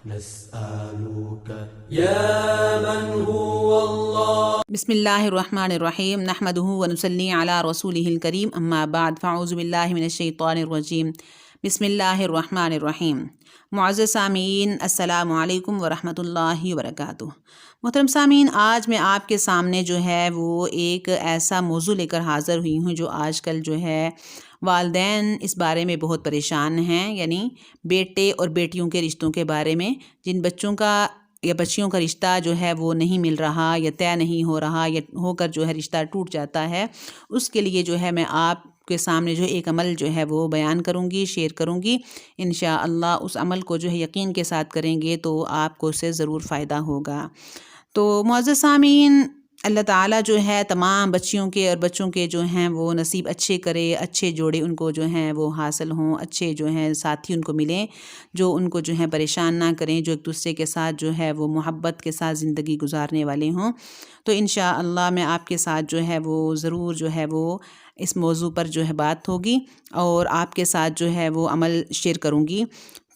نسألك يا من هو الله. بسم اللہ الرحمن الرحیم نحمده ونصلی علی رسولہ الکریم اما بعد فاعوذ باللہ من الشیطان الرجیم بسم اللہ الرحمن الرحیم. معزز سامعین السلام علیکم ورحمۃ اللہ وبرکاتہ. محترم سامعین، آج میں آپ کے سامنے جو ہے وہ ایک ایسا موضوع لے کر حاضر ہوئی ہوں جو آج کل جو ہے والدین اس بارے میں بہت پریشان ہیں، یعنی بیٹے اور بیٹیوں کے رشتوں کے بارے میں. جن بچوں کا یا بچیوں کا رشتہ جو ہے وہ نہیں مل رہا یا طے نہیں ہو رہا یا ہو کر جو ہے رشتہ ٹوٹ جاتا ہے، اس کے لیے جو ہے میں آپ کے سامنے جو ایک عمل جو ہے وہ بیان کروں گی، شیئر کروں گی. انشاءاللہ اس عمل کو جو ہے یقین کے ساتھ کریں گے تو آپ کو اس سے ضرور فائدہ ہوگا. تو معزز سامعین، اللہ تعالیٰ جو ہے تمام بچیوں کے اور بچوں کے جو ہیں وہ نصیب اچھے کرے، اچھے جوڑے ان کو جو ہیں وہ حاصل ہوں، اچھے جو ہیں ساتھی ان کو ملیں جو ان کو جو ہے پریشان نہ کریں، جو ایک دوسرے کے ساتھ جو ہے وہ محبت کے ساتھ زندگی گزارنے والے ہوں. تو انشاءاللہ میں آپ کے ساتھ جو ہے وہ ضرور جو ہے وہ اس موضوع پر جو ہے بات ہوگی اور آپ کے ساتھ جو ہے وہ عمل شیئر کروں گی.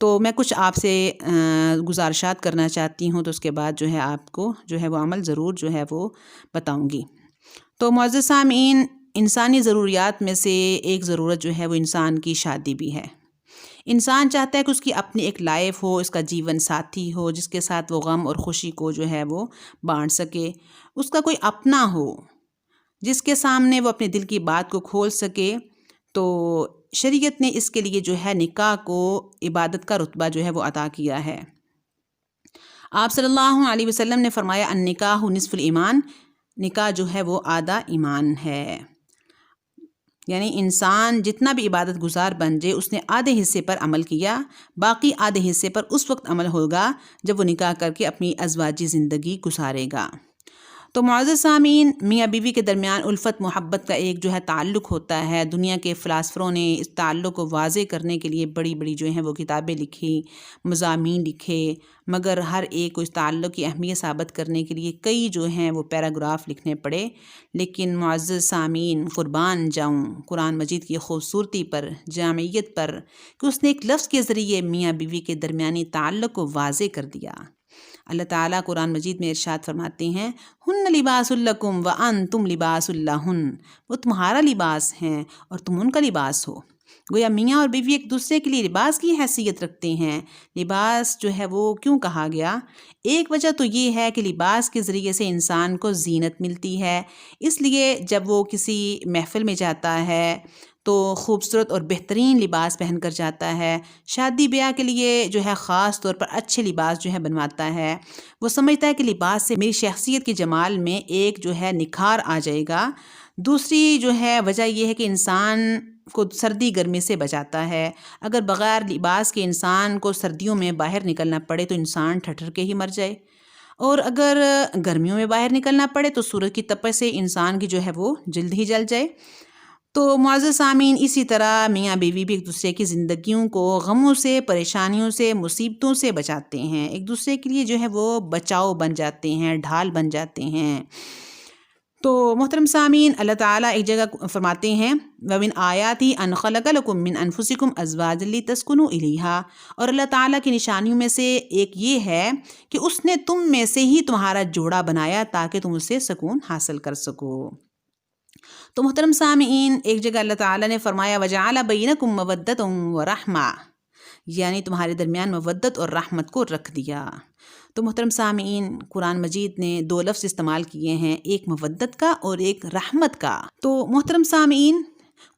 تو میں کچھ آپ سے گزارشات کرنا چاہتی ہوں، تو اس کے بعد جو ہے آپ کو جو ہے وہ عمل ضرور جو ہے وہ بتاؤں گی. تو معزز سامعین، انسانی ضروریات میں سے ایک ضرورت جو ہے وہ انسان کی شادی بھی ہے. انسان چاہتا ہے کہ اس کی اپنی ایک لائف ہو، اس کا جیون ساتھی ہو جس کے ساتھ وہ غم اور خوشی کو جو ہے وہ بانٹ سکے، اس کا کوئی اپنا ہو جس کے سامنے وہ اپنے دل کی بات کو کھول سکے. تو شریعت نے اس کے لیے جو ہے نکاح کو عبادت کا رتبہ جو ہے وہ عطا کیا ہے. آپ صلی اللہ علیہ وسلم نے فرمایا النکاح نصف الایمان، نکاح جو ہے وہ آدھا ایمان ہے. یعنی انسان جتنا بھی عبادت گزار بن جائے، اس نے آدھے حصے پر عمل کیا، باقی آدھے حصے پر اس وقت عمل ہوگا جب وہ نکاح کر کے اپنی ازواجی زندگی گزارے گا. تو معزز سامعین، میاں بیوی کے درمیان الفت محبت کا ایک جو ہے تعلق ہوتا ہے. دنیا کے فلاسفروں نے اس تعلق کو واضح کرنے کے لیے بڑی بڑی جو ہیں وہ کتابیں لکھی، مضامین لکھے، مگر ہر ایک کو اس تعلق کی اہمیت ثابت کرنے کے لیے کئی جو ہیں وہ پیراگراف لکھنے پڑے. لیکن معزز سامعین، قربان جاؤں قرآن مجید کی خوبصورتی پر، جامعیت پر کہ اس نے ایک لفظ کے ذریعے میاں بیوی کے درمیانی تعلق کو واضح کر دیا. اللہ تعالیٰ قرآن مجید میں ارشاد فرماتے ہیں ہن لباس لکم وانتم لباس لہن، وہ تمہارا لباس ہیں اور تم ان کا لباس ہو. گویا میاں اور بیوی ایک دوسرے کے لیے لباس کی حیثیت رکھتے ہیں. لباس جو ہے وہ کیوں کہا گیا؟ ایک وجہ تو یہ ہے کہ لباس کے ذریعے سے انسان کو زینت ملتی ہے. اس لیے جب وہ کسی محفل میں جاتا ہے تو خوبصورت اور بہترین لباس پہن کر جاتا ہے. شادی بیاہ کے لیے جو ہے خاص طور پر اچھے لباس جو ہے بنواتا ہے. وہ سمجھتا ہے کہ لباس سے میری شخصیت کے جمال میں ایک جو ہے نکھار آ جائے گا. دوسری جو ہے وجہ یہ ہے کہ انسان کو سردی گرمی سے بچاتا ہے. اگر بغیر لباس کے انسان کو سردیوں میں باہر نکلنا پڑے تو انسان ٹھٹر کے ہی مر جائے، اور اگر گرمیوں میں باہر نکلنا پڑے تو سورج کی تپش سے انسان کی جو ہے وہ جلد ہی جل جائے. تو معزز سامعین، اسی طرح میاں بیوی بھی ایک دوسرے کی زندگیوں کو غموں سے، پریشانیوں سے، مصیبتوں سے بچاتے ہیں. ایک دوسرے کے لیے جو ہے وہ بچاؤ بن جاتے ہیں، ڈھال بن جاتے ہیں. تو محترم سامعین، اللہ تعالیٰ ایک جگہ فرماتے ہیں وَمِنْ آيَاتِهِ أَنْ خَلَقَ لَكُم مِّنْ أَنفُسِكُمْ أَزْوَاجًا لِتَسْكُنُوا إِلَيْهَا، اور اللہ تعالیٰ کی نشانیوں میں سے ایک یہ ہے کہ اس نے تم میں سے ہی تمہارا جوڑا بنایا تاکہ تم اسے سکون حاصل کر سکو. تو محترم سامعین، ایک جگہ اللہ تعالیٰ نے فرمایا وَجَعَلَ بَيْنَكُم مَّوَدَّةً وَرَحْمَةً، یعنی تمہارے درمیان مودت اور رحمت کو رکھ دیا. تو محترم سامعین، قرآن مجید نے دو لفظ استعمال کیے ہیں، ایک مودت کا اور ایک رحمت کا. تو محترم سامعین،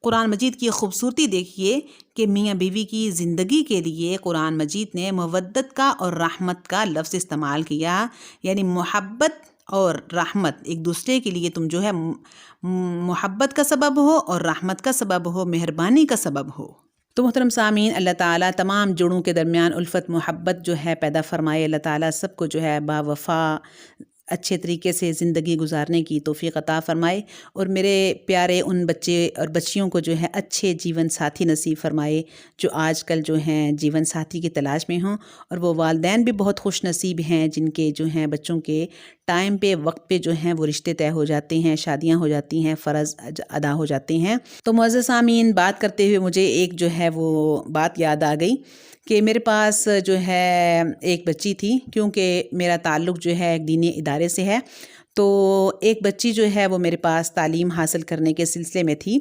قرآن مجید کی خوبصورتی دیکھیے کہ میاں بیوی کی زندگی کے لیے قرآن مجید نے مودت کا اور رحمت کا لفظ استعمال کیا. یعنی محبت اور رحمت، ایک دوسرے کے لیے تم جو ہے محبت کا سبب ہو اور رحمت کا سبب ہو، مہربانی کا سبب ہو. تو محترم سامعین، اللہ تعالیٰ تمام جوڑوں کے درمیان الفت محبت جو ہے پیدا فرمائے. اللہ تعالیٰ سب کو جو ہے با وفا اچھے طریقے سے زندگی گزارنے کی توفیق عطا فرمائے، اور میرے پیارے ان بچے اور بچیوں کو جو ہے اچھے جیون ساتھی نصیب فرمائے جو آج کل جو ہیں جیون ساتھی کی تلاش میں ہوں. اور وہ والدین بھی بہت خوش نصیب ہیں جن کے جو ہیں بچوں کے ٹائم پہ وقت پہ جو ہیں وہ رشتے طے ہو جاتے ہیں، شادیاں ہو جاتی ہیں، فرض ادا ہو جاتے ہیں۔ تو معزز سامعین، بات کرتے ہوئے مجھے ایک جو ہے وہ بات یاد آ گئی کہ میرے پاس جو ہے ایک بچی تھی، کیونکہ میرا تعلق جو ہے ایک دینی ادارے سے ہے، تو ایک بچی جو ہے وہ میرے پاس تعلیم حاصل کرنے کے سلسلے میں تھی۔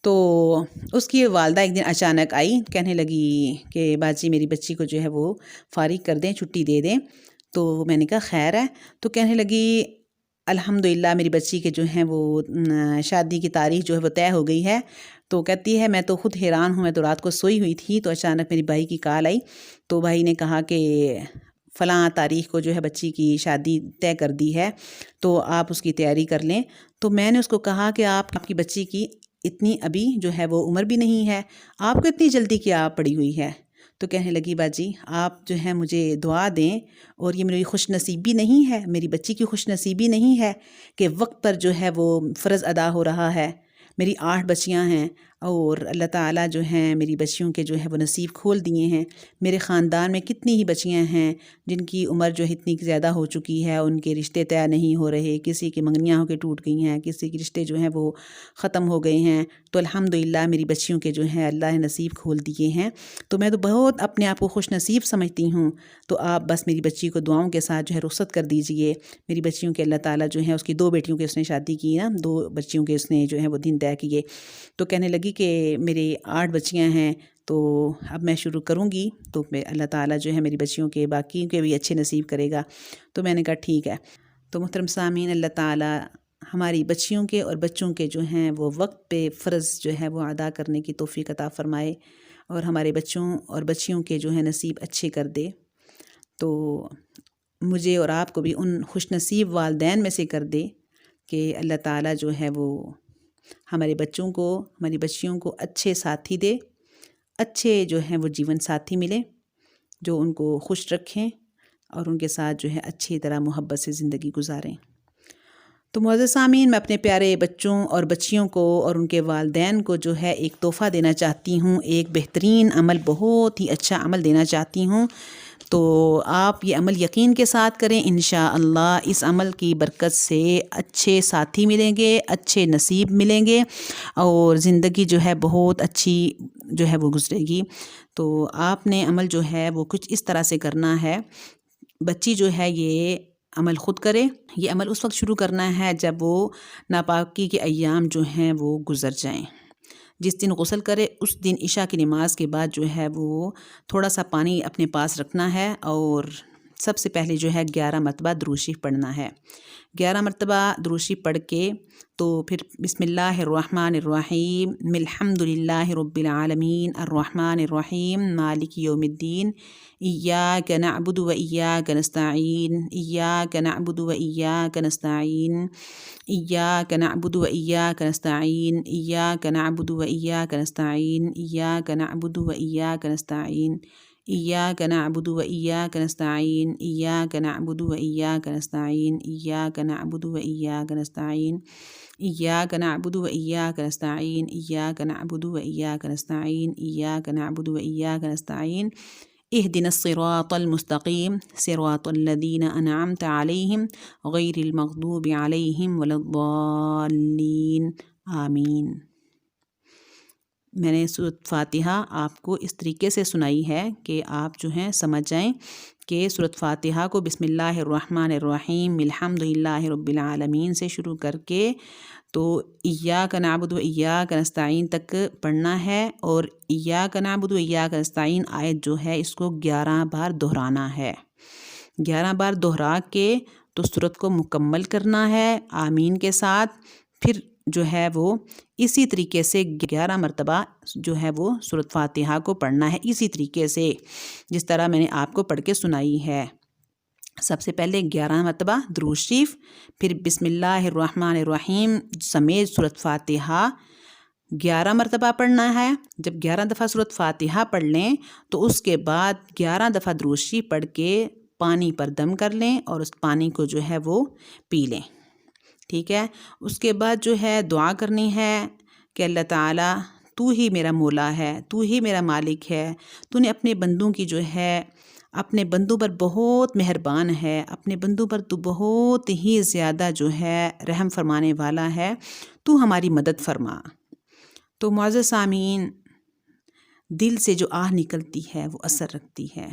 تو اس کی والدہ ایک دن اچانک آئی، کہنے لگی کہ باجی میری بچی کو جو ہے وہ فارغ کر دیں، چھٹی دے دیں۔ تو میں نے کہا خیر ہے۔ تو کہنے لگی الحمدللہ میری بچی کے جو ہیں وہ شادی کی تاریخ جو ہے وہ طے ہو گئی ہے۔ تو کہتی ہے میں تو خود حیران ہوں، میں تو رات کو سوئی ہوئی تھی، تو اچانک میری بھائی کی کال آئی، تو بھائی نے کہا کہ فلاں تاریخ کو جو ہے بچی کی شادی طے کر دی ہے، تو آپ اس کی تیاری کر لیں۔ تو میں نے اس کو کہا کہ آپ کی بچی کی اتنی ابھی جو ہے وہ عمر بھی نہیں ہے، آپ کو اتنی جلدی کیا پڑی ہوئی ہے؟ تو کہنے لگی باجی آپ جو ہے مجھے دعا دیں، اور یہ میری خوش نصیبی نہیں ہے، میری بچی کی خوش نصیبی نہیں ہے کہ وقت پر جو ہے وہ فرض ادا ہو رہا ہے۔ میری 8 بچیاں ہیں، اور اللہ تعالیٰ جو ہیں میری بچیوں کے جو ہے وہ نصیب کھول دیے ہیں۔ میرے خاندان میں کتنی ہی بچیاں ہیں جن کی عمر جو اتنی زیادہ ہو چکی ہے، ان کے رشتے طے نہیں ہو رہے، کسی کی منگنیاں ہو کے ٹوٹ گئی ہیں، کسی کے رشتے جو ہیں وہ ختم ہو گئے ہیں۔ تو الحمدللہ میری بچیوں کے جو ہیں اللہ نے نصیب کھول دیے ہیں، تو میں تو بہت اپنے آپ کو خوش نصیب سمجھتی ہوں۔ تو آپ بس میری بچی کو دعاؤں کے ساتھ جو ہے رخصت کر دیجئے۔ میری بچیوں کے اللہ تعالیٰ جو ہیں، اس کی 2 بیٹیوں کے اس نے شادی کی نا، 2 بچیوں کے اس نے جو ہے وہ دن طے کیے۔ تو کہنے لگی کہ میری 8 بچیاں ہیں، تو اب میں شروع کروں گی، تو اللہ تعالیٰ جو ہے میری بچیوں کے باقی کے بھی اچھے نصیب کرے گا۔ تو میں نے کہا ٹھیک ہے۔ تو محترم سامعین، اللہ تعالیٰ ہماری بچیوں کے اور بچوں کے جو ہیں وہ وقت پہ فرض جو ہے وہ ادا کرنے کی توفیق عطا فرمائے، اور ہمارے بچوں اور بچیوں کے جو ہے نصیب اچھے کر دے۔ تو مجھے اور آپ کو بھی ان خوش نصیب والدین میں سے کر دے کہ اللہ تعالیٰ جو ہے وہ ہمارے بچوں کو، ہماری بچیوں کو اچھے ساتھی دے، اچھے جو ہیں وہ جیون ساتھی ملے جو ان کو خوش رکھیں اور ان کے ساتھ جو ہے اچھی طرح محبت سے زندگی گزاریں۔ تو معزز سامعین، میں اپنے پیارے بچوں اور بچیوں کو اور ان کے والدین کو جو ہے ایک تحفہ دینا چاہتی ہوں، ایک بہترین عمل، بہت ہی اچھا عمل دینا چاہتی ہوں۔ تو آپ یہ عمل یقین کے ساتھ کریں، انشاءاللہ اس عمل کی برکت سے اچھے ساتھی ملیں گے، اچھے نصیب ملیں گے، اور زندگی جو ہے بہت اچھی جو ہے وہ گزرے گی۔ تو آپ نے عمل جو ہے وہ کچھ اس طرح سے کرنا ہے، بچی جو ہے یہ عمل خود کرے۔ یہ عمل اس وقت شروع کرنا ہے جب وہ ناپاکی کے ایام جو ہیں وہ گزر جائیں۔ جس دن غسل کرے اس دن عشاء کی نماز کے بعد جو ہے وہ تھوڑا سا پانی اپنے پاس رکھنا ہے، اور سب سے پہلے جو ہے 11 مرتبہ درود شریف پڑھنا ہے۔ 11 مرتبہ درود شریف پڑھ کے تو پھر بسم اللہ الرحمن الرحیم، الحمد للہ رب العالمین، الرحمن الرحیم، مالک یوم الدین، ایاک نعبد و ایاک نستعین، ایاک نعبد و ایاک نستعین، ایاک نعبد و ایاک نستعین، ایاک نعبد و ایاک نستعین، ایاک نعبد و ایاک نستعین، ایاک نعبد و ایاک نستعین، ایاک نعبد و ایاک نستعین، ایاک نعبد و ایاک نستعین، ایاک نعبد و ایاک نستعین، ایاک نعبد و ایاک نستعین، ایاک نعبد و ایاک نستعین، اهدنا الصراط المستقیم صراط الذین انعمت علیہم غیر المغضوب علیہم ولا الضالین، آمین۔ میں نے سورۃ فاتحہ آپ کو اس طریقے سے سنائی ہے کہ آپ جو ہیں سمجھ جائیں کہ سورۃ فاتحہ کو بسم اللہ الرحمن الرحیم الحمد للہ رب العالمین سے شروع کر کے تو ایاک نعبد و ایاک نستعین تک پڑھنا ہے، اور ایاک نعبد و ایاک نستعین آیت جو ہے اس کو 11 بار دہرانا ہے۔ 11 بار دہرا کے تو سورت کو مکمل کرنا ہے آمین کے ساتھ۔ پھر جو ہے وہ اسی طریقے سے 11 مرتبہ جو ہے وہ سورۃ فاتحہ کو پڑھنا ہے، اسی طریقے سے جس طرح میں نے آپ کو پڑھ کے سنائی ہے۔ سب سے پہلے 11 مرتبہ درود شریف، پھر بسم اللہ الرحمن الرحیم سمیت سورۃ فاتحہ 11 مرتبہ پڑھنا ہے۔ جب 11 دفعہ سورۃ فاتحہ پڑھ لیں تو اس کے بعد 11 دفعہ درود شریف پڑھ کے پانی پر دم کر لیں اور اس پانی کو جو ہے وہ پی لیں، ٹھیک ہے۔ اس کے بعد جو ہے دعا کرنی ہے کہ اللہ تعالیٰ تو ہی میرا مولا ہے، تو ہی میرا مالک ہے، تو نے اپنے بندوں کی جو ہے اپنے بندوں پر بہت مہربان ہے، اپنے بندوں پر تو بہت ہی زیادہ جو ہے رحم فرمانے والا ہے، تو ہماری مدد فرما۔ تو معزز سامعین، دل سے جو آہ نکلتی ہے وہ اثر رکھتی ہے۔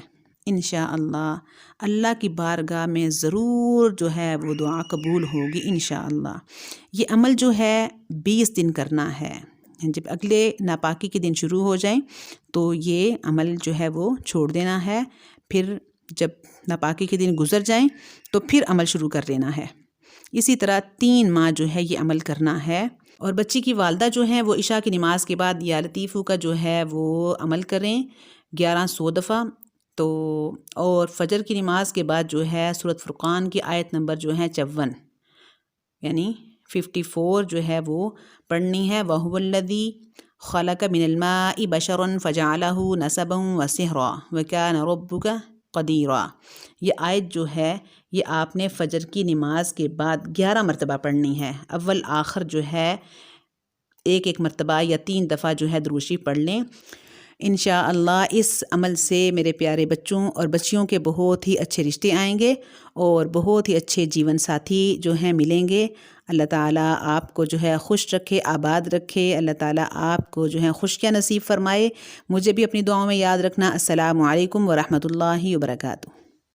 انشاءاللہ اللہ کی بارگاہ میں ضرور جو ہے وہ دعا قبول ہوگی انشاءاللہ۔ یہ عمل جو ہے 20 دن کرنا ہے، جب اگلے ناپاکی کے دن شروع ہو جائیں تو یہ عمل جو ہے وہ چھوڑ دینا ہے، پھر جب ناپاکی کے دن گزر جائیں تو پھر عمل شروع کر دینا ہے۔ اسی طرح 3 ماہ جو ہے یہ عمل کرنا ہے۔ اور بچی کی والدہ جو ہیں وہ عشاء کی نماز کے بعد یا لطیفو کا جو ہے وہ عمل کریں 1100 دفعہ، تو اور فجر کی نماز کے بعد جو ہے سورۃ فرقان کی آیت نمبر جو ہے 54 یعنی 54 جو ہے وہ پڑھنی ہے۔ وَهُوَ الَّذِي خَلَقَ مِنَ الْمَاءِ بَشَرًا فَجَعَلَهُ نَسَبًا وَسِحْرًا وَكَانَ رَبُّكَ قَدِيرًا۔ یہ آیت جو ہے یہ آپ نے فجر کی نماز کے بعد 11 مرتبہ پڑھنی ہے۔ اول آخر جو ہے ایک مرتبہ یا 3 دفعہ جو ہے درود شریف پڑھ لیں۔ انشاءاللہ اس عمل سے میرے پیارے بچوں اور بچیوں کے بہت ہی اچھے رشتے آئیں گے اور بہت ہی اچھے جیون ساتھی جو ہیں ملیں گے۔ اللہ تعالیٰ آپ کو جو ہے خوش رکھے، آباد رکھے، اللہ تعالیٰ آپ کو جو ہے خوشیاں نصیب فرمائے۔ مجھے بھی اپنی دعاؤں میں یاد رکھنا۔ السلام علیکم ورحمۃ اللہ وبرکاتہ۔